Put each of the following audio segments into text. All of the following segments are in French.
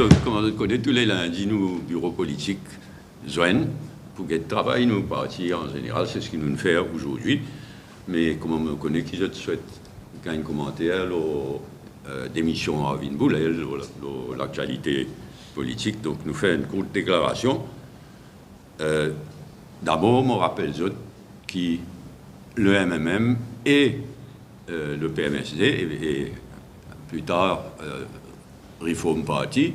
comme on connaît, tous les lundis, nous, bureaux politiques, joignent pour que le travail, nous, partis en général, c'est ce que nous faisons aujourd'hui. Mais comme on me connaît, qui je souhaite un commentaire, démission à Vinboulel, l'actualité politique. Donc, nous faisons une courte déclaration. D'abord, je rappelle que le MMM et le PMSD, et plus tard, Reform Party,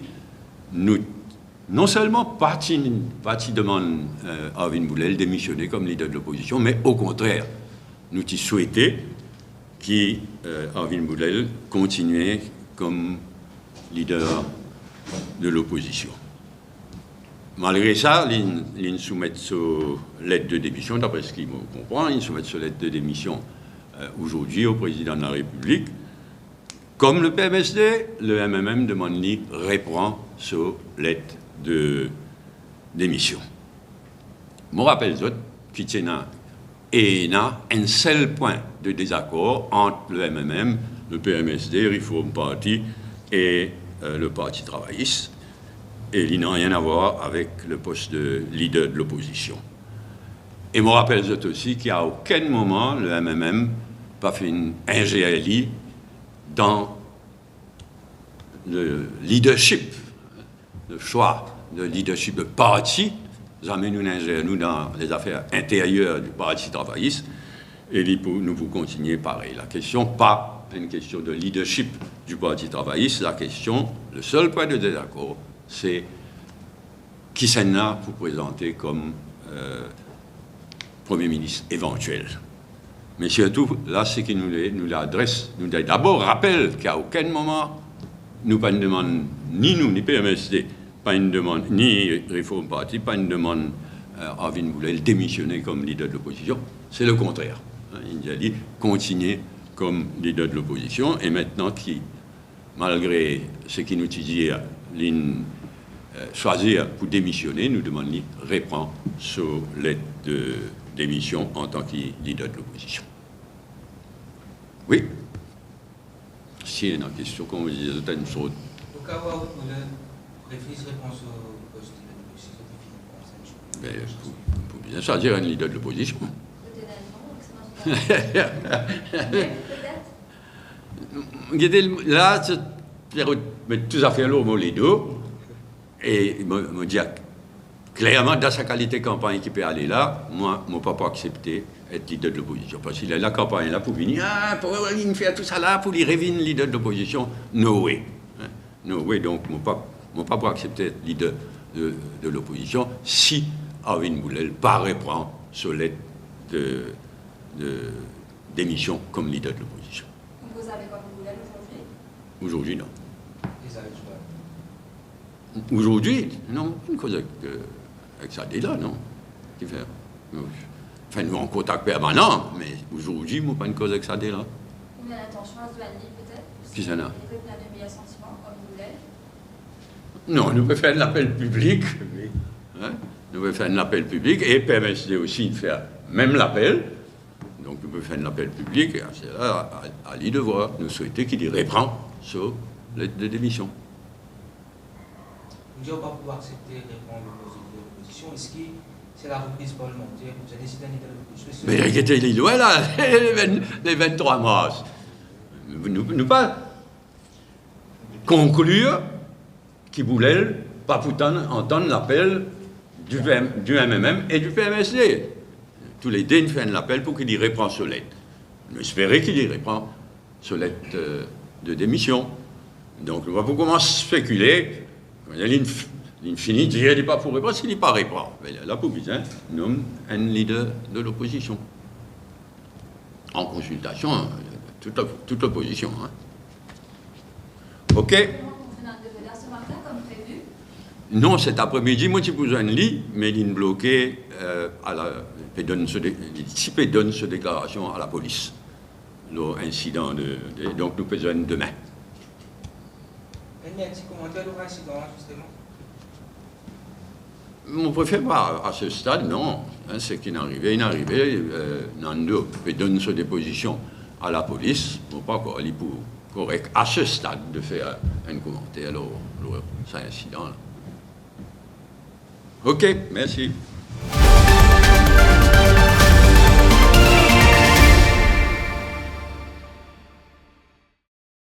nous, non seulement parti demande à Vinboulel démissionner comme leader de l'opposition, mais au contraire, nous souhaitons qu'Arvin Boulel continue comme leader de l'opposition. Malgré ça, ils soumettent sur lettre de démission, d'après ce qu'il me comprend, ils soumettent sur lettre de démission aujourd'hui au président de la République. Comme le PMSD, le MMM demande lui reprend sur lettre de démission. Je rappelle qu'il y a un seul point de désaccord entre le MMM, le PMSD, Reform Party et le Parti travailliste. Et il n'a rien à voir avec le poste de leader de l'opposition. Et je rappelle aussi qu'à aucun moment le MMM n'a fait une ingénierie dans le leadership, le choix de leadership de parti. Nous amenons nous dans les affaires intérieures du Parti travailliste et nous vous continuer pareil. La question, pas une question de leadership du Parti travailliste, la question, le seul point de désaccord, c'est qui s'en a pour présenter comme Premier ministre éventuel. Mais surtout, là, c'est qui nous l'adresse, nous d'abord rappelle qu'à aucun moment, nous pas une demande, ni nous, ni PMSD, pas une demande, ni Reform Party, pas une demande à Arvin Boulel démissionner comme leader de l'opposition. C'est le contraire. Il a dit continuer comme leader de l'opposition. Et maintenant, malgré ce qu'il nous dit, choisir pour démissionner, nous demandons de reprendre sur lettre de démission en tant que leader de l'opposition. Oui. Si il y a une question, comme vous disiez, c'est une chose. Au cas où vous préférez réponse au poste de l'opposition, pour bien choisir un leader de l'opposition. Là, mais tout à fait l'homme les deux, et me dit clairement, dans sa qualité de campagne qui peut aller là, moi, je ne peux pas accepter être leader de l'opposition. Parce qu'il a la campagne là pour venir, pour faire tout ça là, pour lui revenir leader de l'opposition. No way. No way, donc je ne peux pas accepter être leader de l'opposition si Arvin Boulel pas reprend sur lettre de démission comme leader de l'opposition. Vous avez quoi pour Boulel aujourd'hui? Aujourd'hui, non. Aujourd'hui, non, une cause avec ça là, non. Qui fait, enfin, nous en contact permanent, mais aujourd'hui, moi, pas une cause avec ça là. Vous avez l'intention à se joindre peut-être? Qui ça là? Vous avez un meilleur sentiment comme Boulel? Non, nous pouvons faire un appel public. Hein? Nous pouvons faire un appel public et PMSD aussi de faire même l'appel. Donc, nous pouvons faire un appel public et c'est là, à lui de voir. Nous souhaitons qu'il y reprend sur lettre de démission. Vous ne pouvez pas pouvoir accepter répondre aux oppositions. Est-ce que c'est la reprise parlementaire? Vous avez décidé d'un leader de l'opposition? Mais il était loin là, les 23 mars. Nous pas conclure qu'il voulait pas entendre l'appel du MMM et du PMSD. Tous les deux, nous font l'appel pour qu'il y reprend sur lettre. Nous espérons qu'il y reprend sur lettre de démission. Donc, nous allons commencer à spéculer. Il finit, il n'est pas pour répondre, s'il n'est pas répond. Mais là, pour besoin, nomme un leader de l'opposition. En consultation, toute l'opposition. Hein. OK? Non, cet après-midi, moi, j'ai besoin de lui, mais il est bloqué il donne ce déclaration à la police. L'incident donc, nous besoin demain. Il y a un petit commentaire de l'incident, justement. On ne préfère pas à ce stade, non. Hein, c'est qu'il est arrivé, Nando donne sa déposition à la police, bon, pas encore aller pour correct à ce stade de faire un commentaire sur cet incident-là. OK, merci.